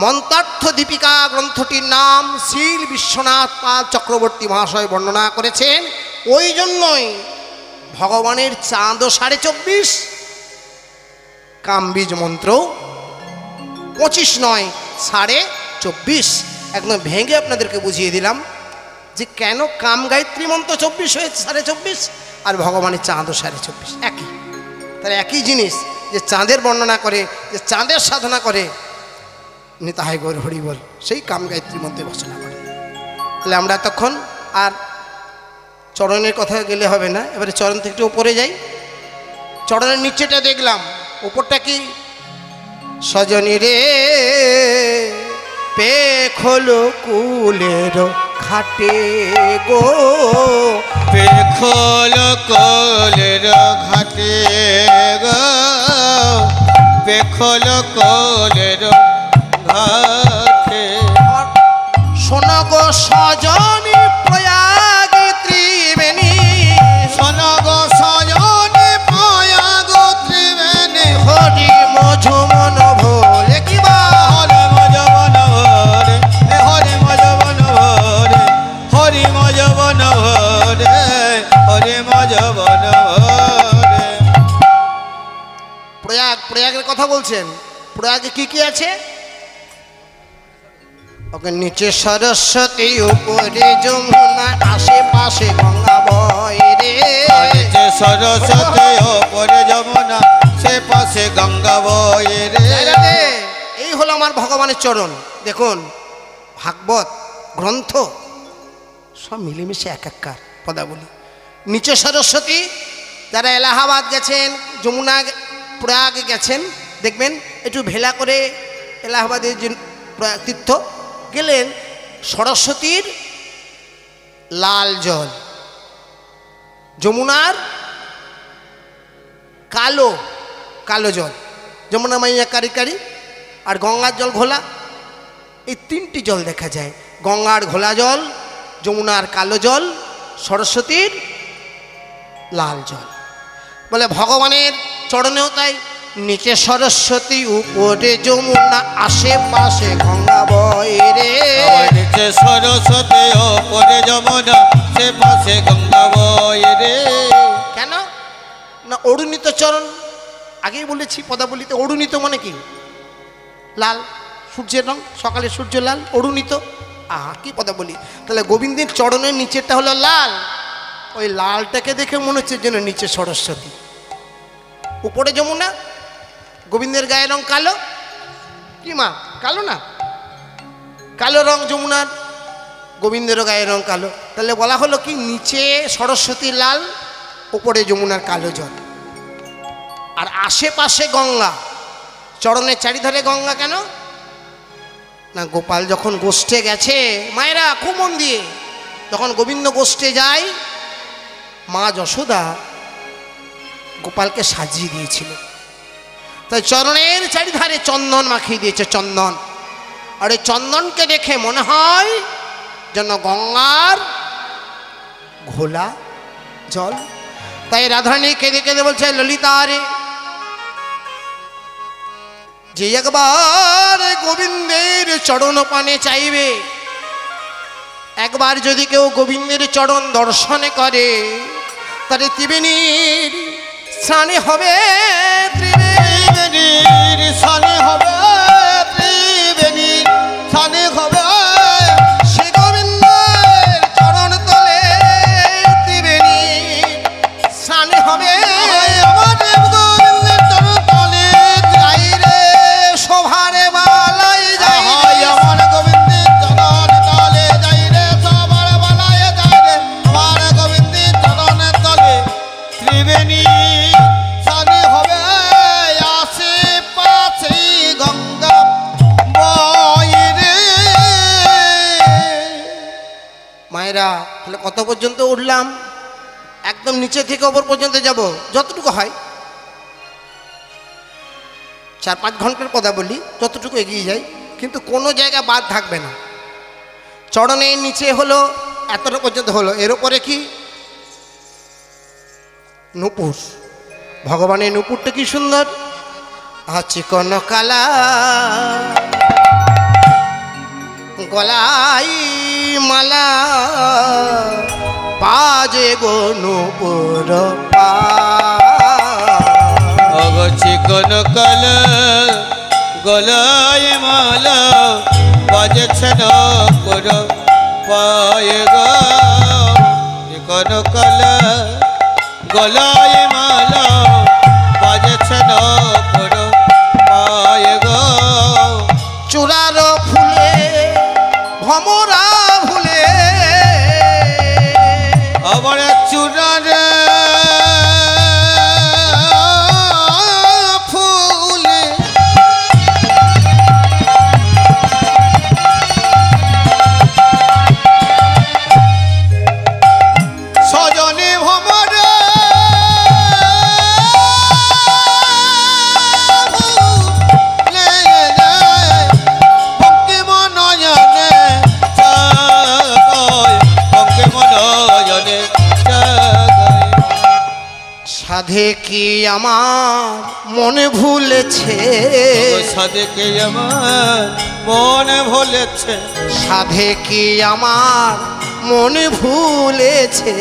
Speaker 1: মন্ত্রার্থ দীপিকা গ্রন্থটির নাম শ্রীল বিশ্বনাথ পাল চক্রবর্তী মহাশয় বর্ণনা করেছেন। ওই জন্যই ভগবানের চাঁদও 24.5, কামবীজ মন্ত্র 25 নয় 24.5। একদম ভেঙে আপনাদেরকে বুঝিয়ে দিলাম যে কেন কাম গায়ত্রী মন্ত্র 24 হয়েছে 24.5, আর ভগবানের চাঁদও 24.5 একই। তাহলে একই জিনিস, যে চাঁদের বর্ণনা করে, যে চাঁদের সাধনা করে, নিতাই গৌর হরি বল, সেই কাম গায়ত্রী মন্ত্রে রচনা করে। তাহলে আমরা তখন আর চরণের কথা গেলে হবে না, এবারে চরণ থেকে একটু উপরে যাই। চরণের নিচেটা দেখলাম, উপরটা কি? সজনী রে পেখলো কুলের ঘাটে গো,
Speaker 3: পেখল কলের ঘাটে গো, পেখল কলের ঘাটে।
Speaker 1: শোনো গো সজনী প্রয়াগ ত্রিবেণী,
Speaker 3: শোনো গো সজনী প্রয়াগ ত্রিবেণী,
Speaker 1: হরি মঝুমন ভোলে কিবা,
Speaker 3: হরি মজবন ভরে, হরি মজবন ভরে, হরি মজবন ভরে, হরি মজবন ভরে।
Speaker 1: প্রয়াগের কথা বলছেন। প্রয়াগে কি কি আছে? ওকে নিচে সরস্বতী, উপরে যমুনা, আশেপাশে গঙ্গা বয় রে।
Speaker 3: নিচে সরস্বতী, ওপরে যমুনা, সে পাশে গঙ্গা বয়ে রে।
Speaker 1: এই হলো আমার ভগবানের চরণ। দেখুন ভাগবত গ্রন্থ সব মিলেমিশে একাকার পদাবলী। নিচে সরস্বতী, যারা এলাহাবাদ গেছেন, যমুনা প্রয়াগ গেছেন, দেখবেন একটু ভেলা করে এলাহাবাদের যে তীর্থ গেলেন, সরস্বতীর লাল জল, যমুনার কালো কালো জল, যমুনা মাইয়া কারি কারি, আর গঙ্গার জল ঘোলা। এই 3টি জল দেখা যায়, গঙ্গার ঘোলা জল, যমুনার কালো জল, সরস্বতীর লাল জল। বলে ভগবানের চরণেও তাই, নিচে সরস্বতী, উপরে যমুনা, আশেপাশে গঙ্গা বয় রে।
Speaker 3: নিচে সরস্বতী, ওপরে যমুনা, সে পাশে গঙ্গা বয়ে রে।
Speaker 1: কেন না? অরুণিত চরণ। আগেই বলেছি পদাবলিতে, অরুণিত মানে কি? লাল। সূর্যের রং, সকালে সূর্য লাল, অরুণিত। আহা কি কথা বলি! তাহলে গোবিন্দের চরণের নিচেরটা হলো লাল, ওই লালটাকে দেখে মনে হচ্ছে যেন নিচে সরস্বতী, উপরে যমুনা। গোবিন্দের গায়ের রং কালো, কি মা কালো না? কালো রং যমুনার, গোবিন্দেরও গায়ের রং কালো। তাহলে বলা হলো কি নিচে সরস্বতী লাল, উপরে যমুনার কালো জল, আর আশেপাশে গঙ্গা। চরণের চারিধারে গঙ্গা কেন না? গোপাল যখন গোষ্ঠে গেছে, মায়েরা খুব মন দিয়ে, যখন গোবিন্দ গোষ্ঠে যায়, মা যশোদা গোপালকে সাজিয়ে দিয়েছিল, তাই চরণের চারিধারে চন্দন মাখিয়ে দিয়েছে, চন্দন। আর এই চন্দনকে দেখে মনে হয় যেন গঙ্গার ঘোলা জল। তাই রাধারানী কেঁদে কেঁদে বলছে, ললিতা রে, যে একবার গোবিন্দের চরণ পানে চাইবে, একবার যদি কেউ গোবিন্দের চরণ দর্শনে করে, তাহলে ত্রিবেণীর স্নানে হবে,
Speaker 3: ত্রিবেণীর স্নানে হবে, ত্রিবেণীর স্নানে হবে।
Speaker 1: সে গোবিন্দের চরণ তলে ত্রিবেণীর স্নানে হবে।
Speaker 3: আমার দেব গোবিন্দের চরণ তলে
Speaker 1: যাই রে শোভারে বালাই যাই রে,
Speaker 3: আমার গোবিন্দের চরণ তলে যাই রে, সবার বালায় যাই রে, আমার গোবিন্দের চরণ তলে ত্রিবেণী স্নানে হবে। আশেপাশে গঙ্গা বয় রে।
Speaker 1: মায়েরা তাহলে কত পর্যন্ত উঠলাম? একদম নিচে থেকে ওপর পর্যন্ত যাব, যতটুকু হয়। 4-5 ঘন্টার কথা বলি, যতটুকু এগিয়ে যাই, কিন্তু কোনো জায়গা বাদ থাকবে না। চরণের নিচে হলো এতটা পর্যন্ত হলো, এর উপরে কি নূপুর, ভগবানের নূপুরটা কি সুন্দর, আছে কোন কালা গলাই মালা, বাজে গো নূপুর পা।
Speaker 3: চিকন কাল গলায় মালা, বাজছে নূপুর পায়ে গো। চিকন কাল গলায় মালা, বাজছে নূপুর পায়ে গো।
Speaker 1: চূড়ার ফুলে ভমরা ভুলে,
Speaker 3: আবার চূড়ার ফুলে সজনে ভমরা
Speaker 1: সাধে কি আমার মনে ভুলেছে,
Speaker 3: সাধে কি আমার মনে ভুলেছে,
Speaker 1: সাধে কি আমার মনে ভুলেছে,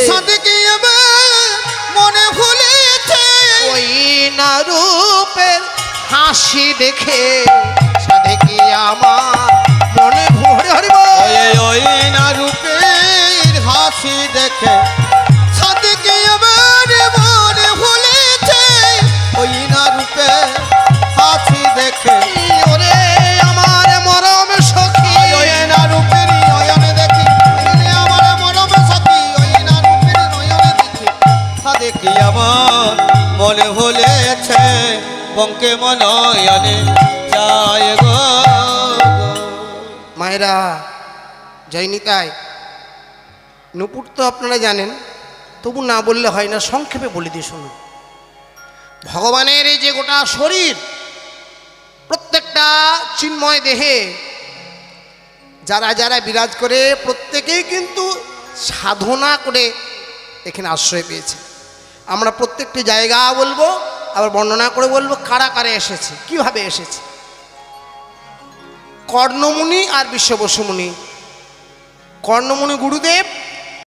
Speaker 3: সাধে কি আমার মনে ভুলেছে।
Speaker 1: ওই না রূপের হাসি দেখে, সাধে কি আমার মনে ভরে হরিব,
Speaker 3: ওই না রূপের হাসি দেখে, সাধে কি আমার মনে ভুলেছে। ওই না রূপে হাসি দেখে,
Speaker 1: ওরে আমার মরম সখী,
Speaker 3: ওই না রূপের নয়নে দেখি, আমার মরম সখী, ওই না রূপের নয়নে দেখি, সাধে কি আমার মনে ভুলেছে, বঙ্কে মনয়নে যায় গো।
Speaker 1: মায়েরা যাইনি তাই নূপুর তো আপনারা জানেন, তবু না বললে হয় না, সংক্ষেপে বলে দিয়ে শুনুন। ভগবানের এই যে গোটা শরীর, প্রত্যেকটা চিন্ময় দেহে যারা যারা বিরাজ করে, প্রত্যেকেই কিন্তু সাধনা করে এখানে আশ্রয় পেয়েছে। আমরা প্রত্যেকটি জায়গা বলবো, আবার বর্ণনা করে বলবো কারা কারা এসেছে, কিভাবে এসেছে। কর্ণমুনি আর বিশ্ব বসুমুনি, কর্ণমুনি গুরুদেব